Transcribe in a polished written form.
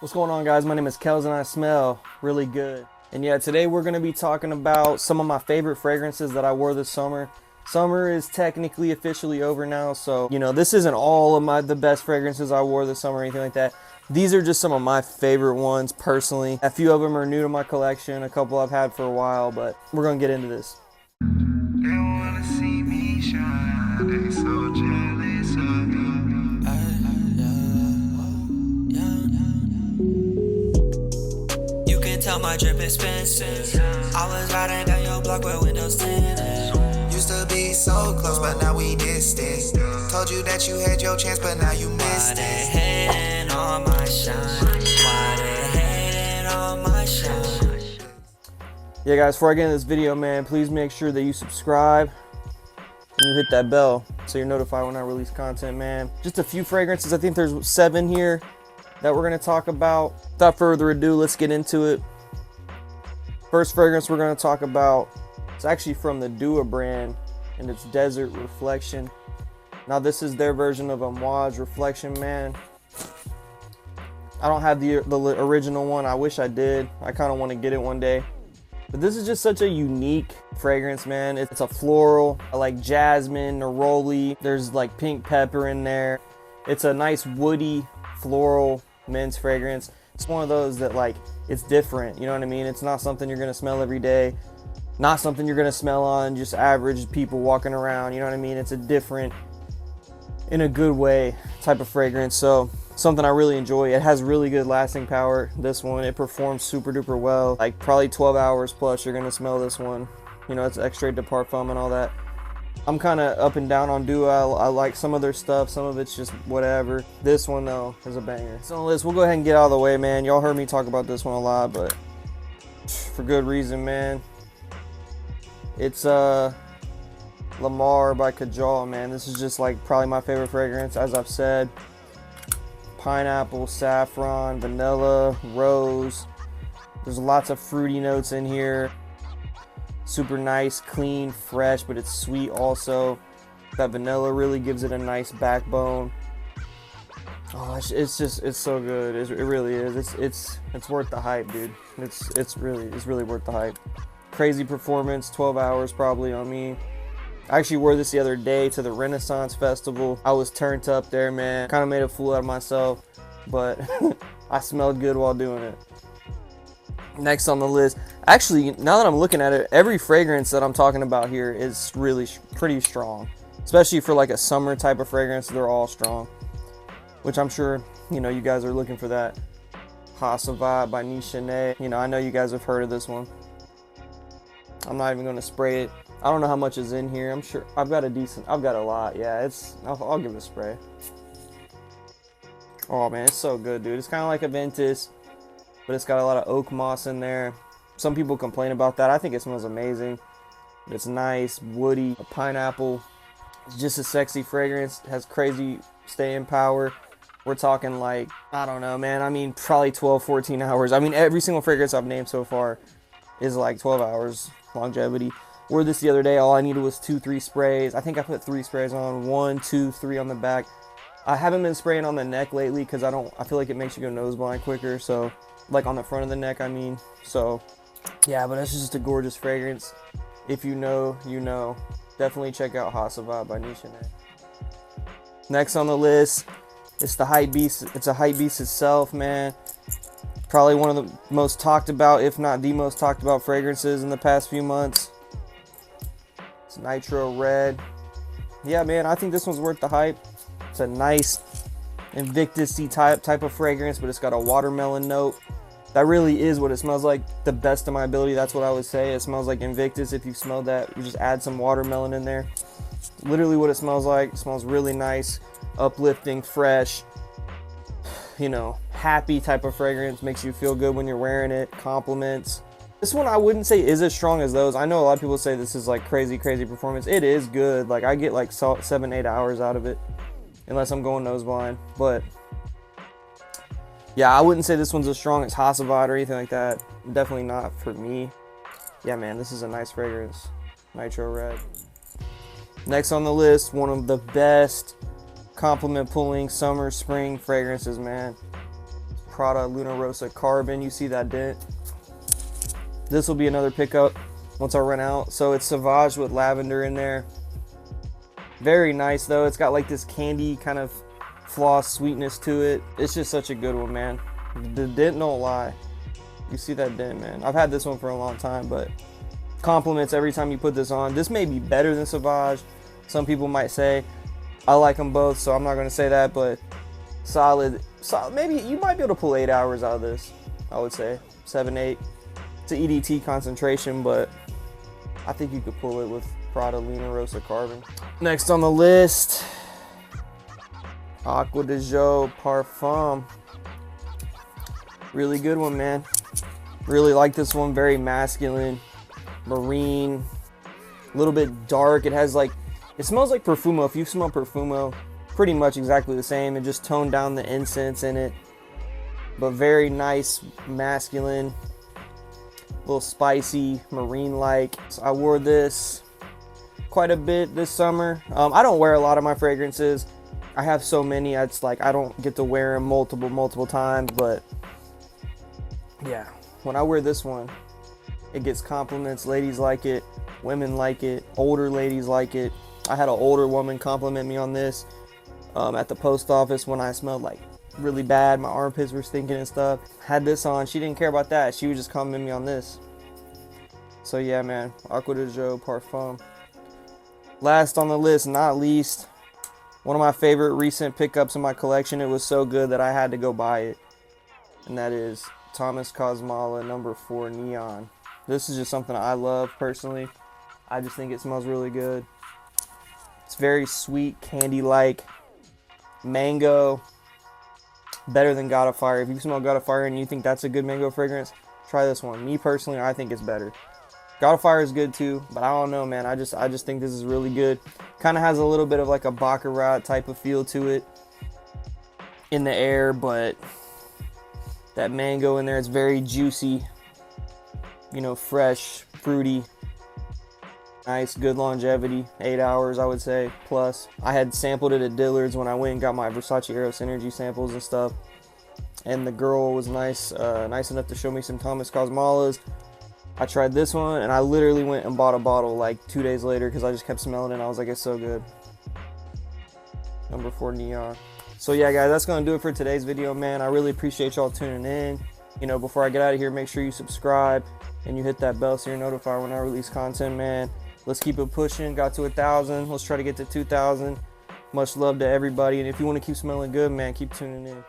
What's going on, guys? My name is Kells and I smell really good. And yeah, today we're going to be talking about some of my favorite fragrances that I wore this summer. Summer is technically officially over now, so this isn't all of the best fragrances I wore this summer or anything like that. These are just some of my favorite ones personally. A few of them are new to my collection, a couple I've had for a while, but we're going to get into this. They wanna see me shine, they so jealous of me. You can tell my drip expensive. I was riding down your block with windows tinted. Used to be so close, but now we distant. Told you that you had your chance, but now you Why missed they it. hating on my shine? Why they hating on my shine? Yeah, guys, before I get into this video, man, please make sure that you subscribe and you hit that bell so you're notified when I release content, man. Just a few fragrances. I think there's 7 here that we're going to talk about. Without further ado, let's get into it. First fragrance we're going to talk about, it's actually from the Dua brand, and it's Desert Reflection. Now, this is their version of Amouage Reflection, man. I don't have the original one. I wish I did. I kind of want to get it one day. But this is just such a unique fragrance, man. It's a floral, like jasmine, neroli. There's like pink pepper in there. It's a nice woody, floral men's fragrance. It's one of those that, like, it's different, you know what I mean? It's not something you're gonna smell every day. Not something you're gonna smell on just average people walking around, you know what I mean? It's a different, in a good way, type of fragrance. So something I really enjoy. It has really good lasting power. This one, it performs super duper well. Like probably 12 hours plus you're gonna smell this one. You know, it's ADG Parfum and all that. I'm kind of up and down on Dua. I like some of their stuff, some of it's just whatever. This one though is a banger. So on the list, we'll go ahead and get out of the way, man. Y'all heard me talk about this one a lot, but for good reason, man. It's Lamar by Kajal, man. This is just like probably my favorite fragrance, as I've said. Pineapple, saffron, vanilla, rose. There's lots of fruity notes in here. Super nice, clean, fresh, but it's sweet also. That vanilla really gives it a nice backbone. Oh, it's so good. It really is. It's worth the hype, dude. It's really worth the hype. Crazy performance, 12 hours probably on me. I actually wore this the other day to the Renaissance Festival. I was turned up there, man. Kind of made a fool out of myself, but I smelled good while doing it. Next on the list, actually, now that I'm looking at it, every fragrance that I'm talking about here is really pretty strong. Especially for like a summer type of fragrance, they're all strong. Which I'm sure, you guys are looking for that. Hacivat by Nishane. I know you guys have heard of this one. I'm not even going to spray it. I don't know how much is in here. I'm sure I've got a lot. Yeah, I'll give it a spray. Oh man, it's so good, dude. It's kind of like a Ventus, but it's got a lot of oak moss in there. Some people complain about that. I think it smells amazing. It's nice, woody, pineapple. It's just a sexy fragrance. It has crazy staying power. We're talking like, I don't know, man. I mean, probably 12, 14 hours. I mean, every single fragrance I've named so far is like 12 hours longevity. Wore this the other day. All I needed was 2-3 sprays. I think I put 3 sprays on, 1, 2, 3 on the back. I haven't been spraying on the neck lately because I feel like it makes you go nose blind quicker. So, like on the front of the neck, I mean. So, yeah, but it's just a gorgeous fragrance. If you know, you know. Definitely check out Hacivat by Nishane. Next on the list, it's the hype beast. It's a hype beast itself, man. Probably one of the most talked about, if not the most talked about fragrances in the past few months. It's Nitro Red. Yeah, man, I think this one's worth the hype. It's a nice Invictus-y type of fragrance, but it's got a watermelon note. That really is what it smells like. The best of my ability, that's what I would say. It smells like Invictus. If you smelled that, you just add some watermelon in there. Literally what it smells like. It smells really nice, uplifting, fresh, happy type of fragrance. Makes you feel good when you're wearing it. Compliments. This one I wouldn't say is as strong as those. I know a lot of people say this is like crazy performance. It is good. Like I get like 7-8 hours out of it, unless I'm going nose blind. But yeah, I wouldn't say this one's as strong as Hacivat or anything like that. Definitely not for me. Yeah, man, this is a nice fragrance. Nitro Red. Next on the list, one of the best compliment pulling summer spring fragrances, man. Prada Luna Rosa Carbon. You see that dent? This will be another pickup once I run out. So it's Sauvage with lavender in there. Very nice though. It's got like this candy kind of floss sweetness to it. It's just such a good one, man. The dent don't lie. You see that dent, man. I've had this one for a long time, but compliments every time you put this on. This may be better than Sauvage. Some people might say. I like them both, so I'm not going to say that, but solid. Maybe you might be able to pull 8 hours out of this. I would say 7, 8. It's an EDT concentration, but I think you could pull it with Prada Luna Rosa Carbon. Next on the list, ADG Parfum. Really good one, man. Really like this one. Very masculine, marine, a little bit dark. It has like, it smells like Profumo. If you smell Profumo, pretty much exactly the same. It just toned down the incense in it, but very nice, masculine, a little spicy, marine-like. So I wore this quite a bit this summer. I don't wear a lot of my fragrances. I have so many, it's like I don't get to wear them multiple times, but yeah, when I wear this one, it gets compliments. Ladies like it, women like it, older ladies like it. I had an older woman compliment me on this at the post office when I smelled like really bad. My armpits were stinking and stuff. Had this on. She didn't care about that. She would just compliment me on this. So yeah, man. ADG Parfum. Last on the list, not least, one of my favorite recent pickups in my collection. It was so good that I had to go buy it. And that is Thomas Cosmala No.4 Neon. This is just something I love personally. I just think it smells really good. It's very sweet, candy-like, mango, better than God of Fire. If you smell God of Fire and you think that's a good mango fragrance, try this one. Me personally, I think it's better. God of Fire is good too, but I don't know, man. I just think this is really good. Kind of has a little bit of like a Baccarat type of feel to it in the air, but that mango in there, it's very juicy, you know, fresh, fruity. Nice, good longevity, 8 hours, I would say, plus. I had sampled it at Dillard's when I went and got my Versace Eros Energy samples and stuff. And the girl was nice enough to show me some Thomas Cosmalas. I tried this one, and I literally went and bought a bottle like 2 days later because I just kept smelling it, and I was like, it's so good. No.4 Neon. So yeah, guys, that's going to do it for today's video, man. I really appreciate y'all tuning in. You know, before I get out of here, make sure you subscribe and you hit that bell so you're notified when I release content, man. Let's keep it pushing. Got to 1,000. Let's try to get to 2,000. Much love to everybody. And if you want to keep smelling good, man, keep tuning in.